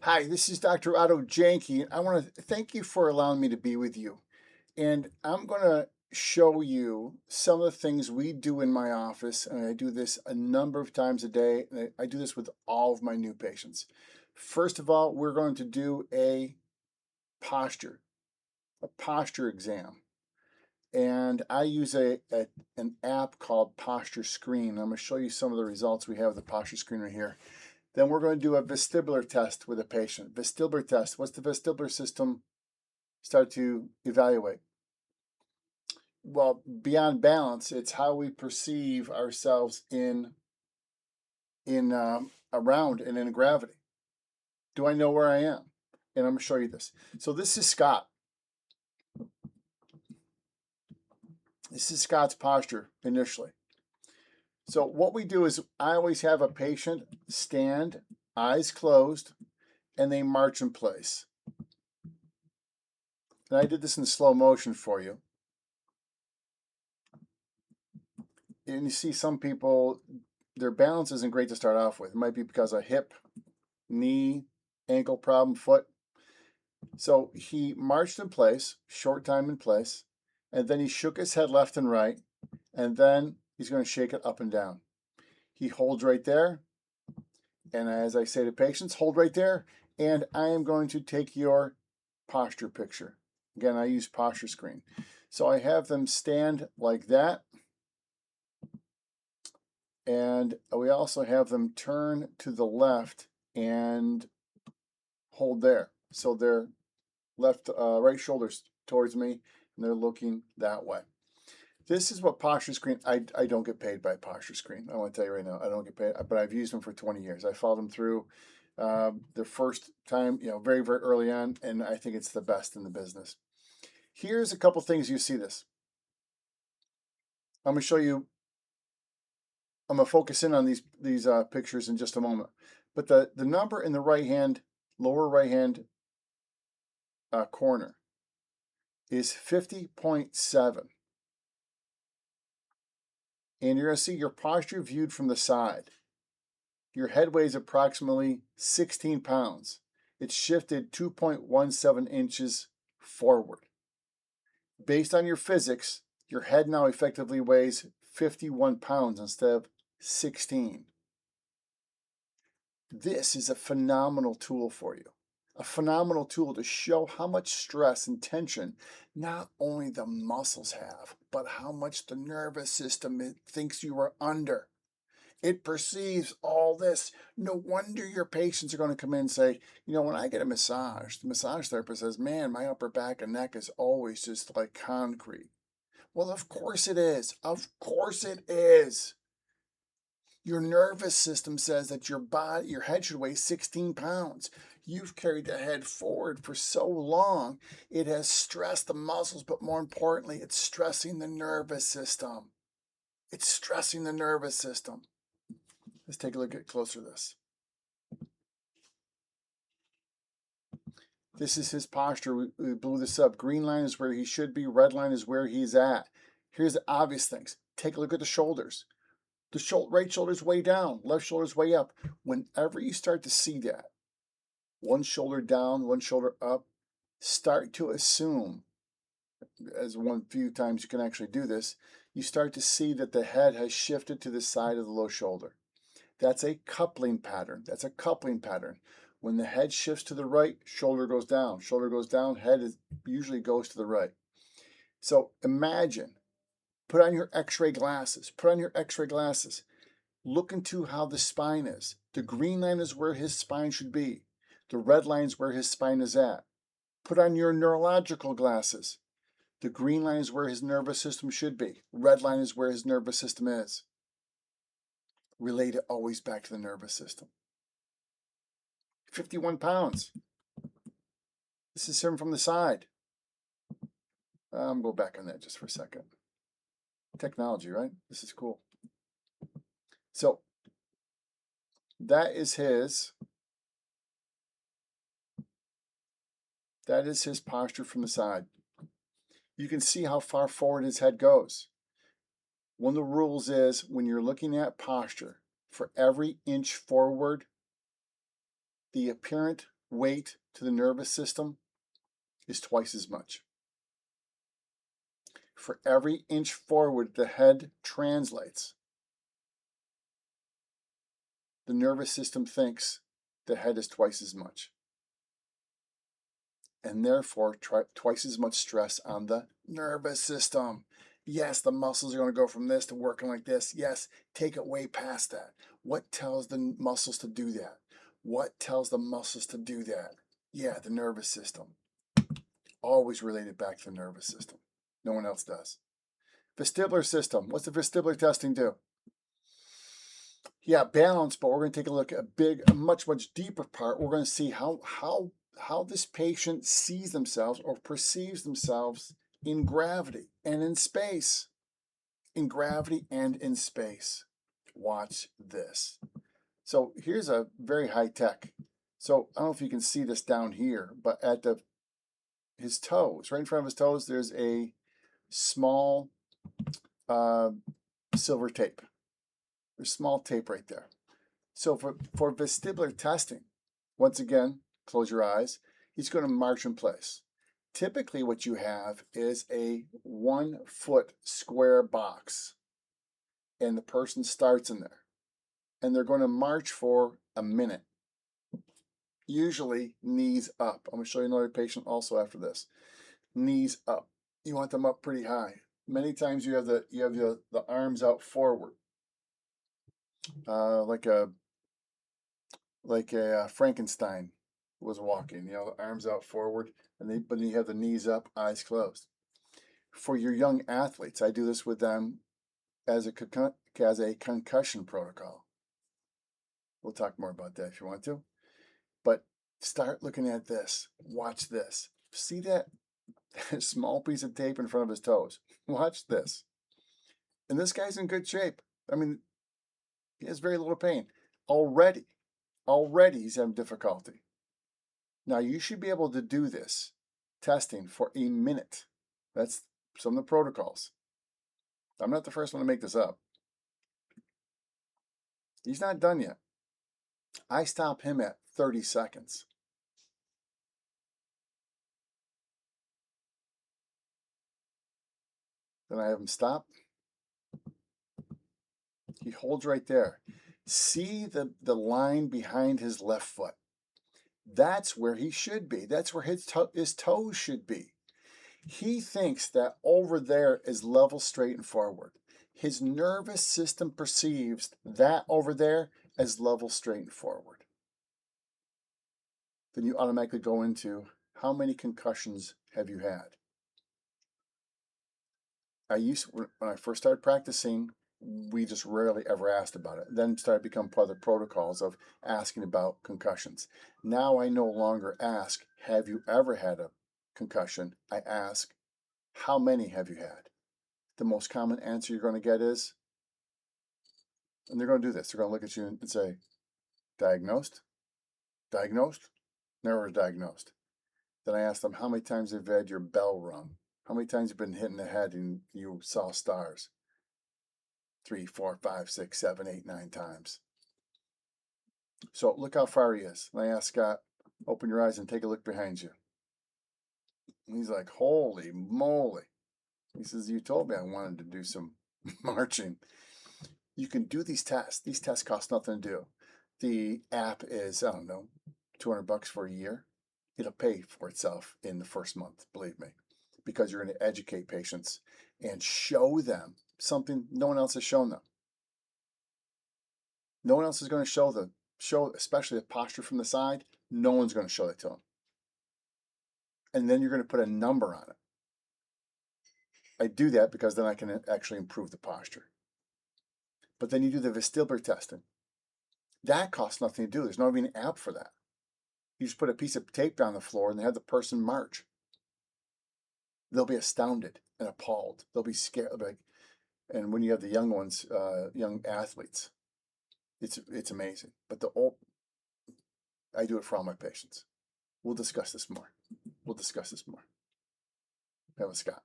Hi, this is Dr. Otto Janke, and I want to thank you for allowing me to be with you. And I'm going to show you some of the things we do in my office, and I do this a number of times a day, and I do this with all of my new patients. First of all, we're going to do posture, a posture exam. And I use an app called Posture Screen. I'm going to show you some of the results we have with the Posture Screen right here. Then we're going to do a vestibular test with a patient. Vestibular test, what's the vestibular system start to evaluate? Well, beyond balance, it's how we perceive ourselves in around and in gravity. Do I know where I am? And I'm going to show you this. So this is Scott. This is Scott's posture initially. So what we do is I always have a patient stand, eyes closed, and they march in place. And I did this in slow motion for you. And you see some people, their balance isn't great to start off with. It might be because of hip, knee, ankle problem, foot. So he marched in place, short time in place, and then he shook his head left and right, and then he's going to shake it up and down. He holds right there, and as I say to patients, hold right there, and I am going to take your posture picture. Again, I use Posture Screen. So I have them stand like that, and we also have them turn to the left and hold there. So they're right shoulders towards me, and they're looking that way. This is what Posture Screen, I don't get paid by Posture Screen. I want to tell you right now, I don't get paid, but I've used them for 20 years. I followed them through the first time, very, very early on, and I think it's the best in the business. Here's a couple things you see this. I'm going to show you, I'm going to focus in on these pictures in just a moment. But the number in the lower right hand corner is 50.7. And you're going to see your posture viewed from the side. Your head weighs approximately 16 pounds. It's shifted 2.17 inches forward. Based on your physics, your head now effectively weighs 51 pounds instead of 16. This is a phenomenal tool for you. A phenomenal tool to show how much stress and tension not only the muscles have, but how much the nervous system thinks you are under. It perceives all this. No wonder your patients are going to come in and say, when I get a massage, the massage therapist says, man, my upper back and neck is always just like concrete. Well, of course it is. Of course it is. Your nervous system says that your head should weigh 16 pounds. You've carried the head forward for so long, it has stressed the muscles, but more importantly, it's stressing the nervous system. It's stressing the nervous system. Let's take a look at closer to this. This is his posture. We blew this up. Green line is where he should be. Red line is where he's at. Here's the obvious things. Take a look at the shoulders. The right shoulder's way down. Left shoulder's way up. Whenever you start to see that, one shoulder down, one shoulder up, start to assume, as one few times you can actually do this, you start to see that the head has shifted to the side of the low shoulder. That's a coupling pattern. That's a coupling pattern. When the head shifts to the right, shoulder goes down. Shoulder goes down, head usually goes to the right. So imagine, put on your x-ray glasses. Put on your x-ray glasses. Look into how the spine is. The green line is where his spine should be. The red line is where his spine is at. Put on your neurological glasses. The green line is where his nervous system should be. Red line is where his nervous system is. Relate it always back to the nervous system. 51 pounds. This is him from the side. I'm going to go back on that just for a second. Technology, right? This is cool. So that is his posture from the side. You can see how far forward his head goes. One of the rules is when you're looking at posture, for every inch forward, the apparent weight to the nervous system is twice as much. For every inch forward the head translates, the nervous system thinks the head is twice as much. And therefore, twice as much stress on the nervous system. Yes, the muscles are going to go from this to working like this. Yes, take it way past that. What tells the muscles to do that? What tells the muscles to do that? Yeah, the nervous system. Always related back to the nervous system. No one else does. Vestibular system. What's the vestibular testing do? Yeah, balance, but we're going to take a look at a much deeper part. We're going to see how this patient sees themselves or perceives themselves in gravity and in space. In gravity and in space. Watch this. So here's a very high tech. So I don't know if you can see this down here, but at his toes, right in front of his toes, there's a small silver tape. There's small tape right there. So for vestibular testing, once again, close your eyes. He's going to march in place. Typically what you have is a 1 foot square box, and the person starts in there. And they're going to march for a minute. Usually knees up. I'm going to show you another patient also after this. Knees up. You want them up pretty high. Many times you have the arms out forward, like a Frankenstein was walking. You know, the arms out forward, but then you have the knees up, eyes closed. For your young athletes, I do this with them as a concussion protocol. We'll talk more about that if you want to. But start looking at this. Watch this. See that small piece of tape in front of his toes? Watch this. And this guy's in good shape. I mean, he has very little pain. Already he's having difficulty. Now, you should be able to do this testing for a minute. That's some of the protocols. I'm not the first one to make this up. He's not done yet. I stop him at 30 seconds. Then I have him stop. He holds right there. See the line behind his left foot. That's where he should be. That's where his toes should be. He thinks that over there is level, straight, and forward. His nervous system perceives that over there as level, straight, and forward. Then you automatically go into, how many concussions have you had? When I first started practicing, we just rarely ever asked about it. Then started to become part of the protocols of asking about concussions. Now I no longer ask, have you ever had a concussion? I ask, how many have you had? The most common answer you're going to get is, and they're going to do this, they're going to look at you and say, diagnosed? Diagnosed? Never diagnosed. Then I ask them, how many times have you had your bell rung? How many times have you been hit in the head and you saw stars? 3, 4, 5, 6, 7, 8, 9 times. So look how far he is. And I ask Scott, open your eyes and take a look behind you. And he's like, holy moly. He says, you told me I wanted to do some marching. You can do these tests. These tests cost nothing to do. The app is, I don't know, $200 for a year. It'll pay for itself in the first month, believe me, because you're going to educate patients and show them something no one else has shown them. No one else is going to show, especially the posture from the side. No one's going to show that to them. And then you're going to put a number on it. I do that because then I can actually improve the posture. But then you do the vestibular testing. That costs nothing to do. There's not even an app for that. You just put a piece of tape down the floor and have the person march. They'll be astounded and appalled. They'll be scared. They'll be like, and when you have the young ones, young athletes, it's amazing. But I do it for all my patients. We'll discuss this more. That was Scott.